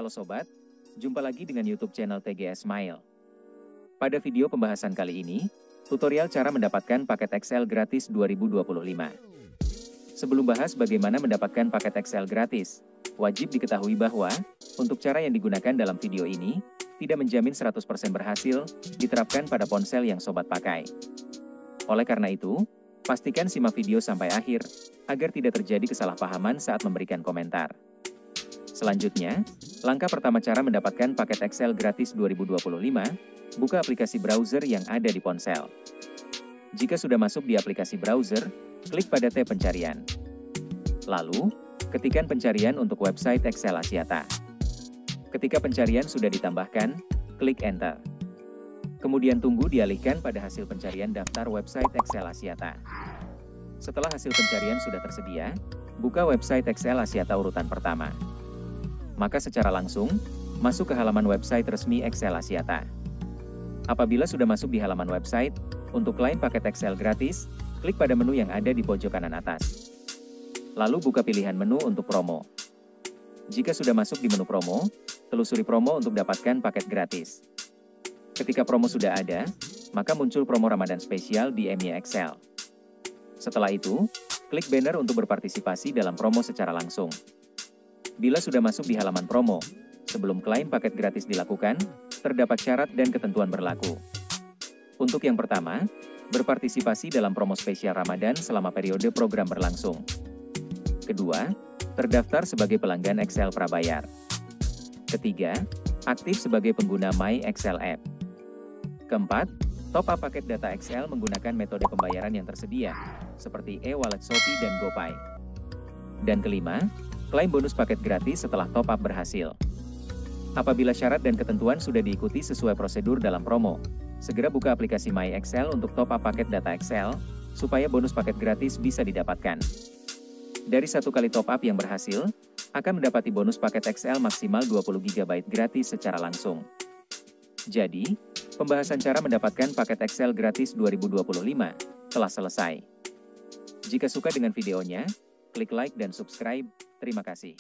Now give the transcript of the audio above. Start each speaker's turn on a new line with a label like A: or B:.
A: Halo Sobat, jumpa lagi dengan YouTube channel TGS Smile. Pada video pembahasan kali ini, tutorial cara mendapatkan paket Excel gratis 2025. Sebelum bahas bagaimana mendapatkan paket Excel gratis, wajib diketahui bahwa, untuk cara yang digunakan dalam video ini, tidak menjamin 100% berhasil diterapkan pada ponsel yang Sobat pakai. Oleh karena itu, pastikan simak video sampai akhir, agar tidak terjadi kesalahpahaman saat memberikan komentar. Selanjutnya, langkah pertama cara mendapatkan paket Excel gratis 2025, buka aplikasi browser yang ada di ponsel. Jika sudah masuk di aplikasi browser, klik pada tab pencarian. Lalu, ketikkan pencarian untuk website Excel Axiata. Ketika pencarian sudah ditambahkan, klik Enter. Kemudian tunggu dialihkan pada hasil pencarian daftar website Excel Axiata. Setelah hasil pencarian sudah tersedia, buka website Excel Axiata urutan pertama. Maka secara langsung, masuk ke halaman website resmi Excel Axiata. Apabila sudah masuk di halaman website, untuk klaim paket Excel gratis, klik pada menu yang ada di pojok kanan atas. Lalu buka pilihan menu untuk promo. Jika sudah masuk di menu promo, telusuri promo untuk dapatkan paket gratis. Ketika promo sudah ada, maka muncul promo Ramadan spesial di MY Excel. Setelah itu, klik banner untuk berpartisipasi dalam promo secara langsung. Bila sudah masuk di halaman promo, sebelum klaim paket gratis dilakukan, terdapat syarat dan ketentuan berlaku. Untuk yang pertama, berpartisipasi dalam promo spesial Ramadan selama periode program berlangsung. Kedua, terdaftar sebagai pelanggan Excel prabayar. Ketiga, aktif sebagai pengguna My Excel App. Keempat, top up paket data Excel menggunakan metode pembayaran yang tersedia, seperti e-wallet Shopee dan GoPay. Dan kelima, klaim bonus paket gratis setelah top up berhasil. Apabila syarat dan ketentuan sudah diikuti sesuai prosedur dalam promo, segera buka aplikasi My Excel untuk top up paket data Excel, supaya bonus paket gratis bisa didapatkan. Dari satu kali top up yang berhasil, akan mendapati bonus paket Excel maksimal 20 GB gratis secara langsung. Jadi, pembahasan cara mendapatkan paket Excel gratis 2025 telah selesai. Jika suka dengan videonya, klik like dan subscribe. Terima kasih.